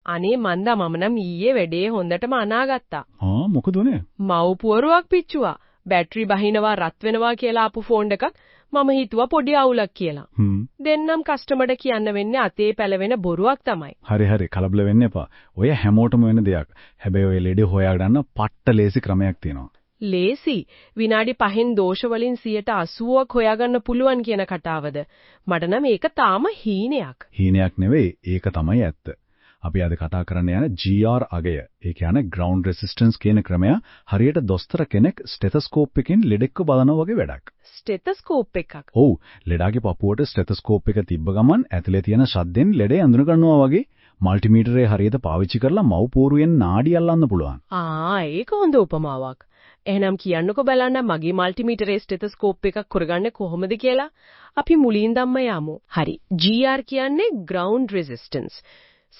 අනේ මන්දා මම නම් ඊයේ වැඩේ හොඳටම අනාගත්තා. මොකද උනේ? මව් පුවරුවක් පිච්චුවා. බැටරි බහිනවා රත් වෙනවා කියලා ආපු ෆෝන් එකක් මම හිතුවා පොඩි අවුලක් කියලා. දෙන්නම් කස්ටමර්ට කියන්න වෙන්නේ අතේ පැලවෙන බොරුවක් තමයි. හරි කලබල වෙන්න එපා. ඔය හැමෝටම වෙන දෙයක්. හැබැයි ඔය ලෙඩේ හොයාගන්න පට්ට ලේසි ක්‍රමයක් තියෙනවා. ලේසි විනාඩි 5න් දෝෂ වලින් 80%ක් හොයාගන්න පුළුවන් කියන කතාවද මට නම් ඒක තාම හීනයක්. හීනයක් නෙවෙයි ඒක තමයි ඇත්ත. අපි අද කතා කරන්න යන GR අගය. ඒ කියන්නේ ground resistance කියන ක්‍රමය හරියට දොස්තර කෙනෙක් ස්ටෙතස්කෝප් එකකින් ලෙඩෙක්ව බලනවා වගේ වැඩක්. ස්ටෙතස්කෝප් එකක්. ඔව් ලෙඩාගේ පපුවට ස්ටෙතස්කෝප් එක තිබ්බ ගමන් ඇතුලේ තියෙන ශබ්දෙන් ලෙඩේ අඳුන ගන්නවා වගේ මල්ටිමීටරේ හරියට පාවිච්චි කරලා මව් පෝරුවෙන් නාඩි අල්ලන්න පුළුවන්. ඒක හොඳ උපමාවක්. එහෙනම් කියන්නකෝ බලන්න මගේ මල්ටිමීටරේ ස්ටෙතස්කෝප් එකක් කරගන්නේ කොහොමද කියලා. අපි මුලින්දම්ම යමු. හරි. GR කියන්නේ ground resistance.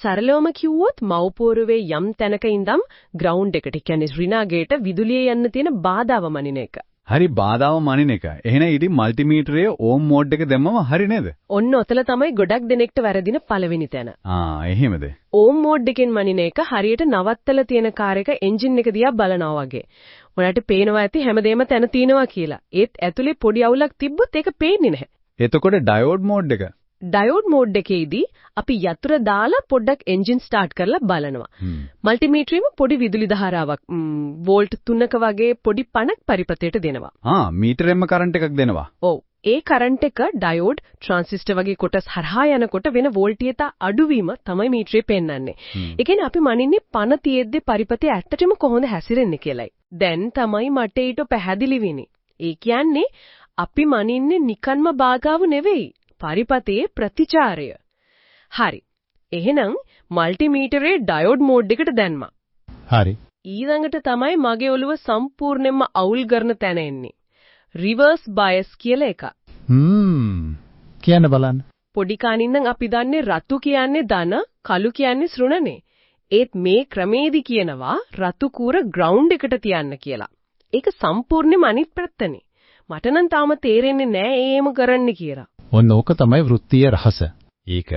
සරලවම කිව්වොත් මව් පෝරුවේ යම් තැනක ඉඳන් ground එකට කියන්නේ ඍණාගයට විදුලිය යන්න තියෙන බාධාව මනින එක. හරි බාධාව මනින එක. එහෙනම් ඉතින් මල්ටිමීටරයේ ඕම් මෝඩ් එක දැම්මම හරි නේද? ඔන්න ඔතල තමයි ගොඩක් දෙනෙක්ට වැරදින පළවෙනි තැන. එහෙමද? ඕම් මෝඩ් එකෙන් මනින එක හරියට නවත්තලා තියෙන කාර් එක එන්ජින් එක දිහා බලනවා වගේ. ඔයාලට පේනවා ඇති හැමදේම තැන තියෙනවා කියලා. ඒත් ඇතුලේ පොඩි අවුලක් තිබ්බොත් ඒක පේන්නේ නැහැ. එතකොට ඩයෝඩ් මෝඩ් එක. ඩයෝඩ් මෝඩ් එකේදී අපි යතුර දාලා පොඩ්ඩක් එන්ජින් ස්ටාර්ට් කරලා බලනවා. මල්ටිමීටරෙම පොඩි විදුලි ධාරාවක් වෝල්ට් 3ක වගේ පොඩි පණක් පරිපතයට දෙනවා. මීටරෙන්ම කරන්ට් එකක් දෙනවා. ඔව්. ඒ කරන්ට් එක ඩයෝඩ් ට්‍රාන්සිස්ටර් වගේ කොටස් හරහා යනකොට වෙන වෝල්ටීයත අඩුවීම තමයි මීටරේ පෙන්වන්නේ. ඒ කියන්නේ අපි මනින්නේ පණ තියෙද්දි පරිපතේ ඇත්තටම කොහොමද හැසිරෙන්නේ කියලායි. දැන් තමයි මට ඊට පැහැදිලි වෙන්නේ. ඒ කියන්නේ අපි මනින්නේ නිකන්ම බාධාව නෙවෙයි. පරිපතේ ප්‍රතිචාරය. හරි. එහෙනම් මල්ටිමීටරේ ඩයෝඩ් මෝඩ් එකට දැම්මා. හරි. ඊළඟට තමයි මගේ ඔළුව සම්පූර්ණයෙන්ම අවුල් කරන තැන එන්නේ. රිවර්ස් බයස් කියලා එකක්. කියන්න බලන්න. පොඩි කානින්නම් අපි දන්නේ රතු කියන්නේ ධන, කළු කියන්නේ ඍණනේ. ඒත් මේ ක්‍රමේදී කියනවා රතු කූර ග්‍රවුන්ඩ් එකට තියන්න කියලා. ඒක සම්පූර්ණයෙන්ම අනිත් පැත්තනේ. මට නම් තාම තේරෙන්නේ නැහැ ඒම කරන්න කියලා. ඔන්න ඕක තමයි වෘත්තීය රහස. ඒක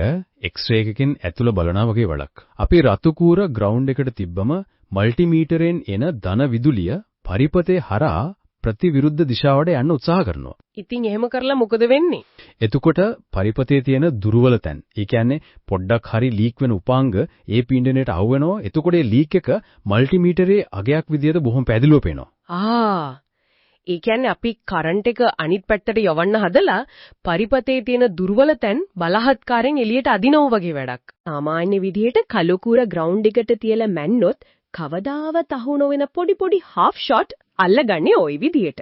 එක්ස්රේ එකකින් ඇතුළ බලනවා වගේ වැඩක්. අපි රතු කූර ග්‍රවුන්ඩ් එකට තිබ්බම මල්ටිමීටරෙන් එන ධන විදුලිය පරිපතේ හරහා ප්‍රතිවිරුද්ධ දිශාවට යන්න උත්සාහ කරනවා. ඉතින් එහෙම කරලා මොකද වෙන්නේ? එතකොට පරිපතේ තියෙන දුර්වල තැන්, ඒ කියන්නේ පොඩ්ඩක් හරි ලීක් වෙන උපාංග ඒ පින්ඩණයට අහු වෙනවා. එතකොට ඒ ලීක් එක මල්ටිමීටරේ අගයක් විදියට බොහොම පැහැදිලිව පේනවා. ඒ කියන්නේ අපි කරන්ට් එක අනිත් පැත්තට යවන්න හදලා පරිපතේ තියෙන දුර්වල තැන් බලහත්කාරයෙන් එළියට අදිනව වගේ වැඩක්. සාමාන්‍ය විදිහට කළු කූර ග්‍රවුන්ඩ් එකට තියලා මැන්නොත් කවදාවත් අහු නොවන පොඩි හාෆ් ෂොට් අල්ලගන්නේ ওই විදිහට.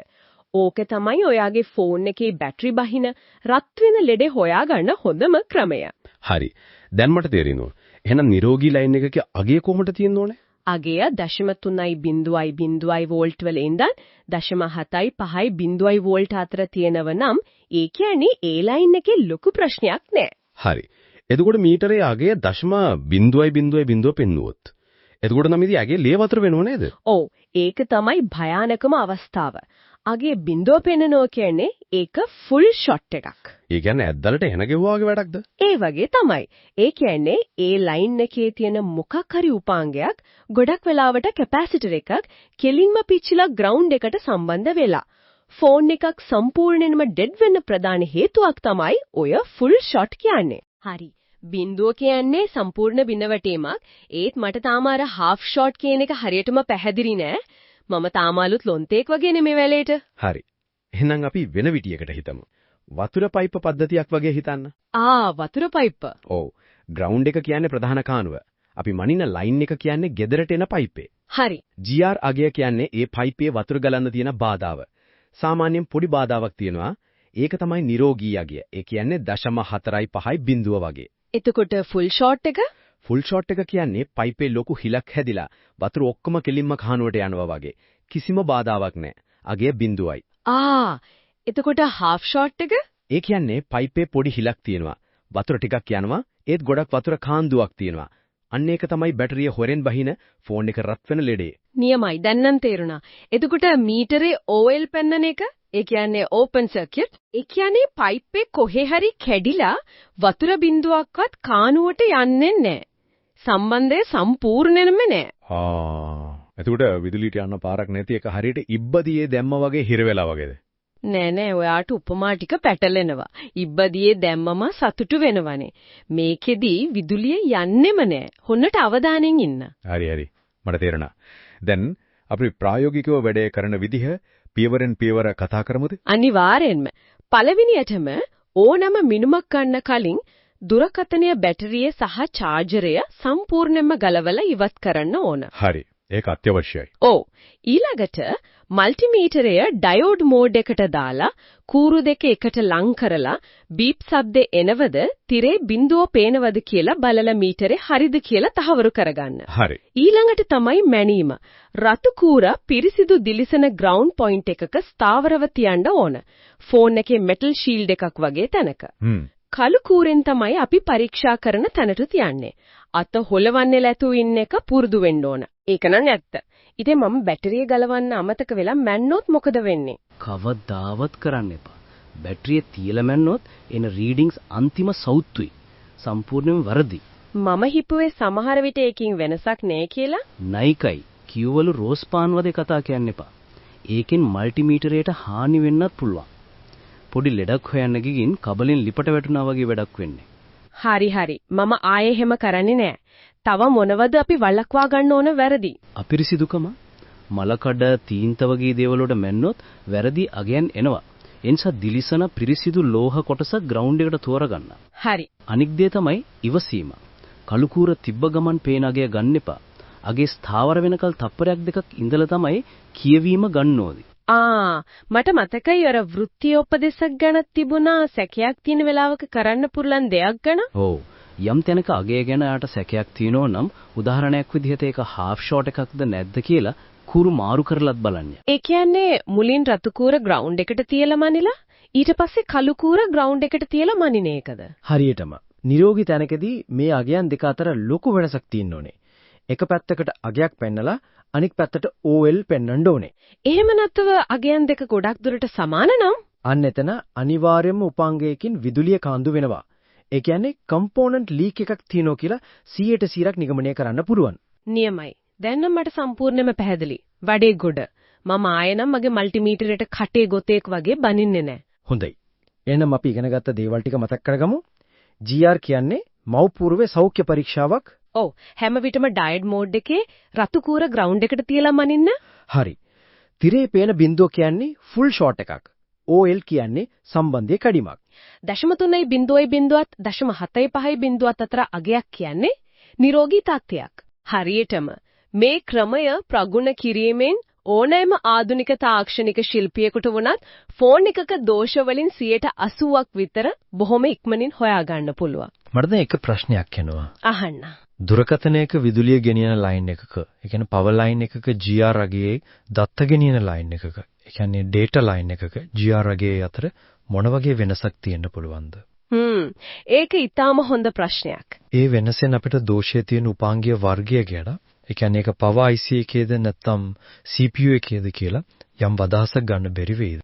ඕක තමයි ඔයාගේ ෆෝන් එකේ බැටරි බහින රත් වෙන ලෙඩේ හොයාගන්න හොඳම ක්‍රමය. හරි. දැන් මට තේරෙනවා. එහෙනම් නිරෝගී ලයින් එකක අගය කොහොමද තියෙන්න ඕනේ? අගය 0.0 වෝල්ට් වල ඉඳන් 0.75 වෝල්ට් අතර තියෙනව නම් ඒ කියන්නේ ඒ ලයින් එකේ ලොකු ප්‍රශ්නයක් නෑ. හරි. එතකොට මීටරේ අගය 0.0 පෙන්නුවොත්. එතකොට නම් ඉතින් අගේ ලේ වතුර වෙනව නේද? ඔව්. ඒක තමයි භයානකම අවස්ථාව. අගේ බිඳුව පෙන්නනෝ කියන්නේ ඒක ෆුල් ෂොට් එකක්. ඒ කියන්නේ ඇද්දලට එන ගෙවුවා වගේ වැඩක්ද? ඒ වගේ තමයි. ඒ කියන්නේ ඒ ලයින් එකේ තියෙන මොකක් හරි උපාංගයක් ගොඩක් වෙලාවට කැපැසිටර් එකක් කෙලින්ම පිච්චිලා ග්‍රවුන්ඩ් එකට සම්බන්ධ වෙලා. ෆෝන් එකක් සම්පූර්ණයෙන්ම ඩෙඩ් වෙන්න ප්‍රධාන හේතුවක් තමයි ඔය ෆුල් ෂොට් කියන්නේ. හරි. බිඳුව කියන්නේ සම්පූර්ණ බිඳවැටීමක්. ඒත් මට තාම අර හාෆ් ෂොට් කියන එක හරියටම පැහැදිලි නෑ. මම තාම අලුත් ලොන්තේක් වගේ නෙමෙයි වැලේට. හරි. එහෙනම් අපි වෙන විදියකට හිතමු. වතුර පයිප් පද්ධතියක් වගේ හිතන්න. වතුර පයිප්. ඔව්. ග්‍රවුන්ඩ් එක කියන්නේ ප්‍රධාන කානුව. අපි මනින ලයින් එක කියන්නේ ගෙදරට එන පයිපේ. හරි. GR අගය කියන්නේ ඒ පයිපේ වතුර ගලන්න තියෙන බාධාව. සාමාන්‍යයෙන් පොඩි බාධාවක් තියෙනවා. ඒක තමයි නිරෝගී අගය. ඒ කියන්නේ 0.45 බිඳුව වගේ. එතකොට ෆුල් ෂොට් එක? ෆුල් ෂොට් එක කියන්නේ පයිපේ ලොකු හිලක් හැදිලා වතුර ඔක්කොම කෙලින්ම කහනුවට යනවා වගේ. කිසිම බාධාවක් නැහැ. අගය බිඳුවයි. එතකොට හාෆ් ෂොට් එක? ඒ කියන්නේ පයිපේ පොඩි හිලක් තියෙනවා. වතුර ටිකක් යනවා. ඒත් ගොඩක් වතුර කාන්දුවක් තියෙනවා. අන්න ඒක තමයි බැටරිය හොරෙන් බහින ෆෝන් එක රත් වෙන ලෙඩේ. නියමයි. දැන් නම් තේරුණා. එතකොට මීටරේ OL පෙන්නන එක? ඒ කියන්නේ ඕපන් සර්කියට්. ඒ කියන්නේ පයිප් එක කොහේ හරි කැඩිලා වතුර බිඳුවක්වත් කානුවට යන්නේ නැහැ. සම්බන්ධය සම්පූර්ණයෙන්ම නෑ. එතකොට විදුලියට යන්න පාරක් නැති එක හරියට ඉබ්බදියේ දැම්ම වගේ හිර වෙලා වගේද? නෑ ඔයාට උපමා ටික පැටලෙනවා. ඉබ්බදියේ දැම්මම සතුටු වෙනවනේ. මේකෙදි විදුලිය යන්නෙම නෑ. හොන්නට අවධානයෙන් ඉන්න. හරි. මට තේරෙනවා. දැන් අපි ප්‍රායෝගිකව වැඩේ කරන විදිහ පියවරෙන් පියවර කතා කරමුද? අනිවාර්යෙන්ම. පළවෙනියටම ඕනම මිනුමක් ගන්න කලින් දුරකථනයේ බැටරිය සහ චාර්ජරය සම්පූර්ණයෙන්ම ගලවලා ඉවත් කරන්න ඕන. හරි. ඒක අත්‍යවශ්‍යයි. ඔව්. ඊළඟට මල්ටිමීටරය ඩයෝඩ් මෝඩ් එකට දාලා කූරු දෙක එකට ලං කරලා බීප් ශබ්දේ එනවද තිරේ බිඳුව පේනවද කියලා බලලා මීටරේ හරිද කියලා තහවුරු කරගන්න. හරි. ඊළඟට තමයි මැනීම. රතු කූර පිරිසිදු දිලිසෙන ග්‍රවුන්ඩ් පොයින්ට් එකක ස්ථාවරව තියන්න ඕන. ෆෝන් එකේ මෙටල් ෂීල්ඩ් එකක් වගේ තැනක. කළු කූරෙන් තමයි අපි පරීක්ෂා කරන තැනට තියන්නේ. අත හොලවන්නේ නැතුව ඉන්න එක පුරුදු වෙන්න ඕන. ඒක නම් ඇත්ත. ඉතින් මම බැටරිය ගලවන්න අමතක වෙලා මැන්නොත් මොකද වෙන්නේ? කවදාවත් කරන්න එපා. බැටරිය තියලා මැන්නොත් එන රීඩින්ග්ස් අන්තිම සවුත්තුයි. සම්පූර්ණයෙන්ම වරදි. මම හිතුවේ සමහර විට ඒකින් වෙනසක් නෑ කියලා. නයිකයි කියවලු රෝස් පාන් වදේ කතා කියන්න එපා. ඒකෙන් මල්ටිමීටරයට හානි වෙන්නත් පුළුවන්. පොඩි ලෙඩක් හොයන්න ගිහින් කබලෙන් ලිපට වැටුණා වගේ වැඩක් වෙන්නේ. හරි. මම ආයේ එහෙම කරන්නේ නෑ. තව මොනවද අපි වළක්වා ගන්න ඕන වැරදි? අපිරිසිදුකම, මලකඩ, තීන්ත වගේ දේවල් වලට මැන්නොත් වැරදි අගයන් එනවා. ඒ නිසා දිලිසන පිරිසිදු ලෝහ කොටසක් ග්‍රවුන්ඩ් එකට තෝරගන්න. හරි. අනික් දේ තමයි ඉවසීම. කළුකූර තිබ්බ ගමන් පේන අගය ගන්න එපා. අගේ ස්ථාවර වෙනකල් තප්පරයක් දෙකක් ඉඳලා තමයි කියවීම ගන්න ඕනේ. මට මතකයි අර වෘත්තීය උපදේශක් ගැන තිබුණා සැකයක් තියෙන වෙලාවක කරන්න පුරුලන් දෙයක් ගැන. ඔව්. යම් තැනක අගය ගැන යාට සැකයක් තියෙනවා නම් උදාහරණයක් විදිහට ඒක හාෆ් ෂොට් එකක්ද නැද්ද කියලා කූරු මාරු කරලත් බලන්න. ඒ කියන්නේ මුලින් රතු කූර ග්‍රවුන්ඩ් එකට තියලා මනිලා ඊට පස්සේ කළු කූර ග්‍රවුන්ඩ් එකට තියලා මනින එකද? හරියටම. නිරෝගී තැනකදී මේ අගයන් දෙක අතර ලොකු වෙනසක් තියෙන්න ඕනේ. එක පැත්තකට අගයක් පෙන්නලා අනිත් පැත්තට OL පෙන්වන්න ඕනේ. එහෙම නැත්නම් අගයන් දෙක ගොඩක් දුරට සමාන නම් අන්න එතන අනිවාර්යයෙන්ම උපාංගයකින් විදුලිය කාන්දු වෙනවා. ඒ කියන්නේ කම්පෝනන්ට් ලීක් එකක් තියෙනවා කියලා 100% නිගමනය කරන්න පුළුවන්. නියමයි. දැන් නම් මට සම්පූර්ණයෙන්ම පැහැදිලි. වැඩේ ගොඩ. මම ආයෙනම් මගේ මල්ටිමීටරයට කටේ ගොතේක් වගේ බනින්නේ නැහැ. හොඳයි. එහෙනම් අපි ඉගෙනගත්ත දේවල් ටික මතක් කරගමු. GR කියන්නේ මව්පූර්ව සෞඛ්‍ය පරීක්ෂාවක්. ඔව්. හැම විටම ඩයෝඩ් මෝඩ් එකේ රතු කූර ග්‍රවුන්ඩ් එකට තියලා මනින්න. හරි. තිරේ පේන බිඳුව කියන්නේ ෆුල් ෂොට් එකක්. OL කියන්නේ සම්බන්ධයේ කැඩීමක්. 0.3 බිඳුවත් 0.75 බිඳුවත් අතර අගයක් කියන්නේ නිරෝගී තත්ත්වයක්. හරියටම මේ ක්‍රමය ප්‍රගුණ කිරීමෙන් ඕනෑම ආධුනික තාක්ෂණික ශිල්පියෙකුට වුණත් ෆෝන් එකක දෝෂ වලින් 80% විතර බොහොම ඉක්මනින් හොයාගන්න පුළුවන්. මට දැන් එක ප්‍රශ්නයක් එනවා. අහන්න. දුරකථනයක විදුලිය ගෙනියන ලයින් එකක, ඒ කියන්නේ පවර් ලයින් එකක GR අගයේ දත්ත ගෙනියන ලයින් එකක, ඒ කියන්නේ ඩේටා ලයින් එකක GR අගයේ අතර මොන වගේ වෙනසක් තියෙන්න පුළුවන්ද? ඒක ඊටාම හොඳ ප්‍රශ්නයක්. ඒ වෙනසෙන් අපිට දෝෂයේ තියෙන උපාංගීය වර්ගය ගැන, ඒ කියන්නේ ඒක පවර් IC එකේද නැත්නම් CPU එකේද කියලා යම් අදහසක් ගන්න බැරි වෙයිද?